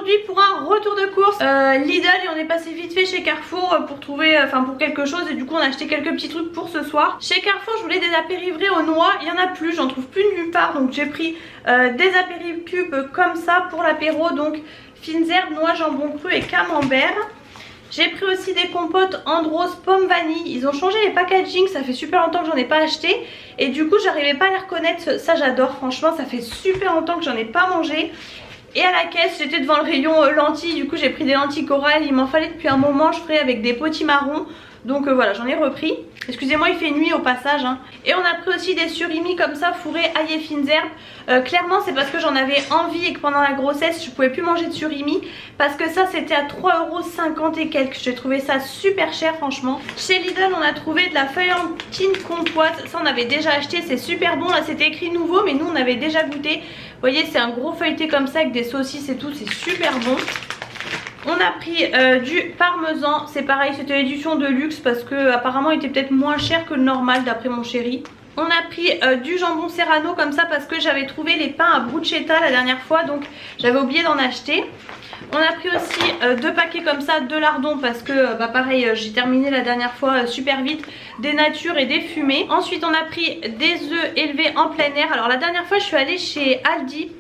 aujourd'hui pour un retour de course Lidl, et on est passé vite fait chez Carrefour pour trouver, pour quelque chose, et du coup on a acheté quelques petits trucs pour ce soir. Chez Carrefour je voulais des apérivrés aux noix, il n'y en a plus, j'en trouve plus nulle part, donc j'ai pris des apéritifs cubes comme ça pour l'apéro, donc fines herbes, noix, jambon cru et camembert. J'ai pris aussi des compotes Andros pomme vanille. Ils ont changé les packaging, ça fait super longtemps que j'en ai pas acheté. Et du coup j'arrivais pas à les reconnaître. Ça j'adore, franchement ça fait super longtemps que j'en ai pas mangé. Et à la caisse j'étais devant le rayon lentilles. Du coup j'ai pris des lentilles corail. Il m'en fallait depuis un moment, je ferai avec des potimarrons. Donc voilà, j'en ai repris. Excusez-moi, il fait nuit au passage hein. Et on a pris aussi des surimi comme ça, fourrés, ail et fines herbes. Clairement c'est parce que j'en avais envie et que pendant la grossesse je pouvais plus manger de surimi. Parce que ça c'était à 3,50 € et quelques. J'ai trouvé ça super cher franchement. Chez Lidl on a trouvé de la feuillantine compote. Ça on avait déjà acheté, c'est super bon. Là c'était écrit nouveau mais nous on avait déjà goûté. Vous voyez c'est un gros feuilleté comme ça avec des saucisses et tout, c'est super bon. On a pris du parmesan, c'est pareil, c'était l'édition de luxe parce que apparemment il était peut-être moins cher que le normal d'après mon chéri. On a pris du jambon serrano comme ça parce que j'avais trouvé les pains à bruschetta la dernière fois, donc j'avais oublié d'en acheter. On a pris aussi 2 paquets comme ça de lardons parce que pareil j'ai terminé la dernière fois super vite, des natures et des fumées. Ensuite on a pris des œufs élevés en plein air. Alors la dernière fois je suis allée chez Aldi.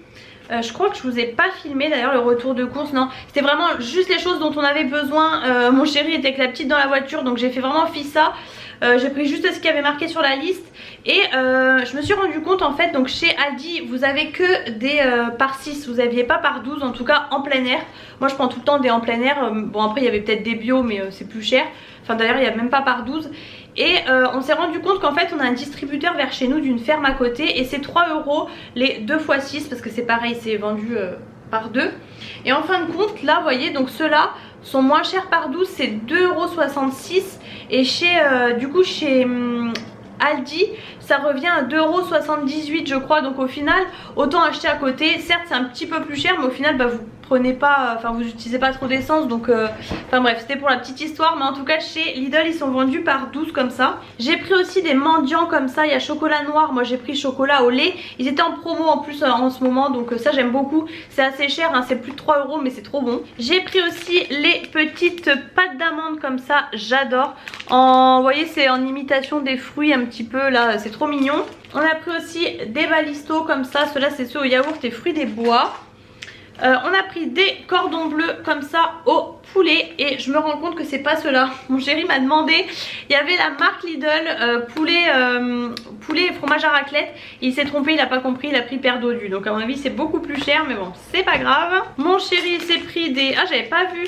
Je crois que je vous ai pas filmé d'ailleurs le retour de course, non, c'était vraiment juste les choses dont on avait besoin. Mon chéri était avec la petite dans la voiture donc j'ai fait vraiment fi ça. J'ai pris juste ce qu'il y avait marqué sur la liste. Et je me suis rendu compte en fait, donc chez Aldi vous avez que des par 6, vous aviez pas par 12 en tout cas en plein air. Moi je prends tout le temps des en plein air. Bon après il y avait peut-être des bio mais c'est plus cher. Enfin d'ailleurs il n'y a même pas par 12. Et on s'est rendu compte qu'en fait on a un distributeur vers chez nous d'une ferme à côté. Et c'est 3 € les 2 x 6 parce que c'est pareil, c'est vendu par 2. Et en fin de compte là vous voyez, donc ceux-là sont moins chers par 12, c'est 2,66 €. Et chez du coup chez Aldi ça revient à 2,78 € je crois. Donc au final autant acheter à côté. Certes c'est un petit peu plus cher mais au final vous prenez pas, enfin vous utilisez pas trop d'essence donc enfin bref, c'était pour la petite histoire. Mais en tout cas chez Lidl ils sont vendus par 12 comme ça. J'ai pris aussi des mendiants comme ça, il y a chocolat noir, moi j'ai pris chocolat au lait. Ils étaient en promo en plus en ce moment donc ça j'aime beaucoup. C'est assez cher hein, c'est plus de 3 € mais c'est trop bon. J'ai pris aussi les petites pâtes d'amande comme ça, j'adore. Vous voyez c'est en imitation des fruits un petit peu là, c'est trop mignon. On a pris aussi des balistos comme ça, ceux-là c'est ceux au yaourt et fruits des bois. On a pris des cordons bleus comme ça au poulet. Et je me rends compte que c'est pas ceux-là. Mon chéri m'a demandé. Il y avait la marque Lidl poulet et fromage à raclette. Il s'est trompé, il a pas compris, il a pris paire d'odus. Donc à mon avis c'est beaucoup plus cher mais bon c'est pas grave. Mon chéri s'est pris des... Ah j'avais pas vu.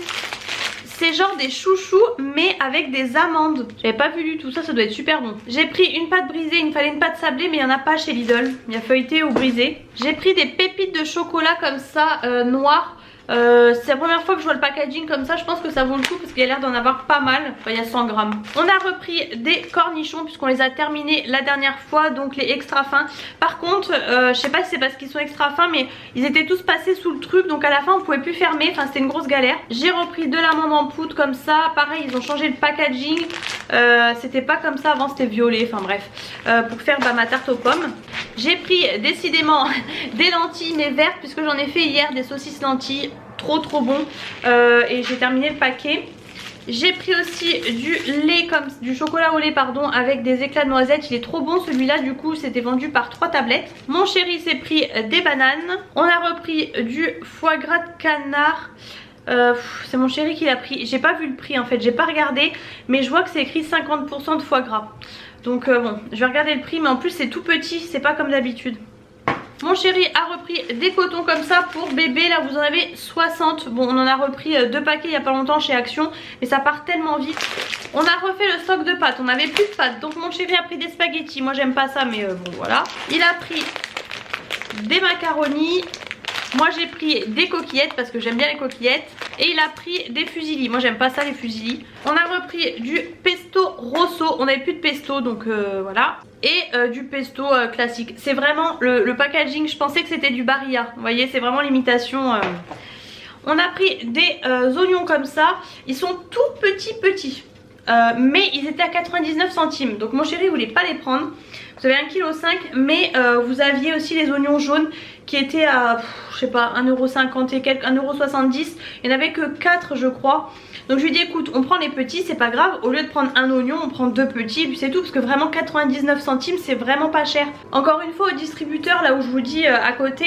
C'est genre des chouchous mais avec des amandes. J'avais pas vu du tout, ça doit être super bon. J'ai pris une pâte brisée, il me fallait une pâte sablée mais il n'y en a pas chez Lidl. Il y a feuilleté ou brisé. J'ai pris des pépites de chocolat comme ça, noires. C'est la première fois que je vois le packaging comme ça. Je pense que ça vaut le coup parce qu'il y a l'air d'en avoir pas mal. Enfin il y a 100 grammes. On a repris des cornichons puisqu'on les a terminés la dernière fois, donc les extra fins. Par contre je sais pas si c'est parce qu'ils sont extra fins mais ils étaient tous passés sous le truc, donc à la fin on pouvait plus fermer. Enfin c'était une grosse galère. J'ai repris de l'amande en poudre comme ça. Pareil ils ont changé le packaging. C'était pas comme ça avant, c'était violet. Enfin bref, pour faire ma tarte aux pommes. J'ai pris décidément des lentilles mais vertes puisque j'en ai fait hier des saucisses lentilles. Trop bon. Et j'ai terminé le paquet. J'ai pris aussi du lait, comme du chocolat au lait pardon, avec des éclats de noisettes. Il est trop bon celui-là, du coup c'était vendu par 3 tablettes. Mon chéri s'est pris des bananes. On a repris du foie gras de canard. C'est mon chéri qui l'a pris. J'ai pas vu le prix en fait, j'ai pas regardé. Mais je vois que c'est écrit 50% de foie gras. Donc bon, je vais regarder le prix. Mais en plus c'est tout petit, c'est pas comme d'habitude. Mon chéri a repris des cotons comme ça pour bébé. Là vous en avez 60. Bon on en a repris 2 paquets il y a pas longtemps chez Action. Mais ça part tellement vite. On a refait le stock de pâtes. On avait plus de pâtes. Donc mon chéri a pris des spaghettis. Moi j'aime pas ça mais bon voilà. Il a pris des macaronis. Moi j'ai pris des coquillettes parce que j'aime bien les coquillettes. Et il a pris des fusillis. Moi j'aime pas ça les fusillis. On a repris du pesto rosso. On n'avait plus de pesto donc voilà. Et du pesto classique. C'est vraiment le packaging. Je pensais que c'était du Barilla. Vous voyez c'est vraiment l'imitation. On a pris des oignons comme ça. Ils sont tout petits. Mais ils étaient à 99 centimes. Donc mon chéri voulait pas les prendre. Parce vous avez 1,5 kg, mais vous aviez aussi les oignons jaunes qui étaient à, je sais pas, 1,50 € et quelques, 1,70 €. Il n'y en avait que 4 je crois. Donc je lui dis écoute, on prend les petits, c'est pas grave, au lieu de prendre un oignon, on prend 2 petits et puis c'est tout, parce que vraiment 99 centimes c'est vraiment pas cher. Encore une fois, au distributeur là où je vous dis à côté,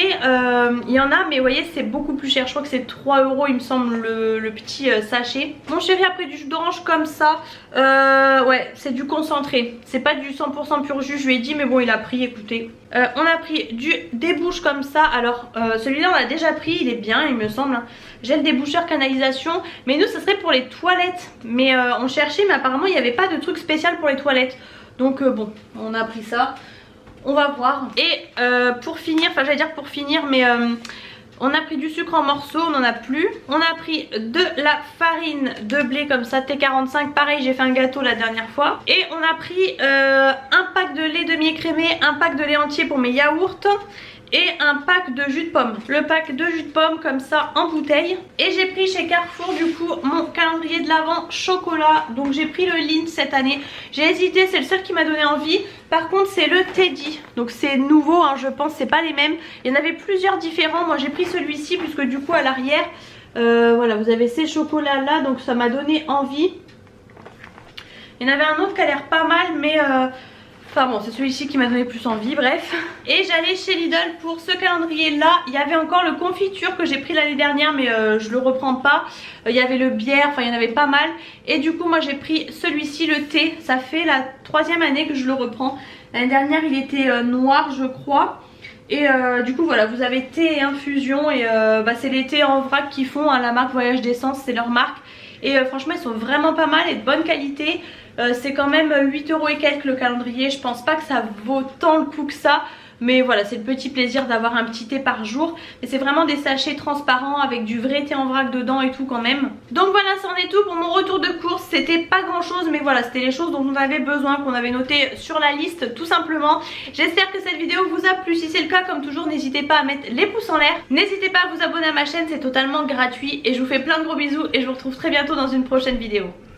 il y en a, mais vous voyez c'est beaucoup plus cher. Je crois que c'est 3 € il me semble le petit sachet. Mon chéri a pris du jus d'orange comme ça, ouais c'est du concentré, c'est pas du 100% pur jus, je lui ai dit, mais bon il a pris, écoutez. On a pris des bouches comme ça, alors celui-là on l'a déjà pris, il est bien il me semble, hein. Gel déboucheur canalisation, mais nous ça serait pour les toilettes, mais on cherchait mais apparemment il n'y avait pas de truc spécial pour les toilettes, donc bon on a pris ça, on va voir. Et pour finir, enfin j'allais dire pour finir, mais on a pris du sucre en morceaux, on n'en a plus. On a pris de la farine de blé comme ça, T45, pareil j'ai fait un gâteau la dernière fois. Et on a pris un pack de lait demi-écrémé, un pack de lait entier pour mes yaourts et un pack de jus de pomme. Le pack de jus de pomme comme ça en bouteille. Et j'ai pris chez Carrefour du coup mon calendrier de l'Avent chocolat. Donc j'ai pris le Lindt cette année. J'ai hésité, c'est le seul qui m'a donné envie. Par contre c'est le Teddy. Donc c'est nouveau hein, je pense, c'est pas les mêmes. Il y en avait plusieurs différents. Moi j'ai pris celui-ci puisque du coup à l'arrière voilà vous avez ces chocolats là. Donc ça m'a donné envie. Il y en avait un autre qui a l'air pas mal mais enfin bon c'est celui-ci qui m'a donné plus envie, bref. Et j'allais chez Lidl pour ce calendrier là. Il y avait encore le confiture que j'ai pris l'année dernière mais je le reprends pas. Il y avait le bière, enfin il y en avait pas mal. Et du coup moi j'ai pris celui-ci, le thé. Ça fait la 3e année que je le reprends. L'année dernière il était noir je crois. Et du coup voilà vous avez thé et infusion. Et c'est les thés en vrac qu'ils font hein, la marque Voyage d'Essence, c'est leur marque. Et franchement ils sont vraiment pas mal et de bonne qualité. C'est quand même 8 € et quelques le calendrier. Je pense pas que ça vaut tant le coup que ça. Mais voilà c'est le petit plaisir d'avoir un petit thé par jour. Et c'est vraiment des sachets transparents avec du vrai thé en vrac dedans et tout quand même. Donc voilà c'en est tout pour mon retour de course. C'était pas grand chose mais voilà c'était les choses dont on avait besoin, qu'on avait noté sur la liste tout simplement. J'espère que cette vidéo vous a plu. Si c'est le cas comme toujours n'hésitez pas à mettre les pouces en l'air. N'hésitez pas à vous abonner à ma chaîne, c'est totalement gratuit. Et je vous fais plein de gros bisous et je vous retrouve très bientôt dans une prochaine vidéo.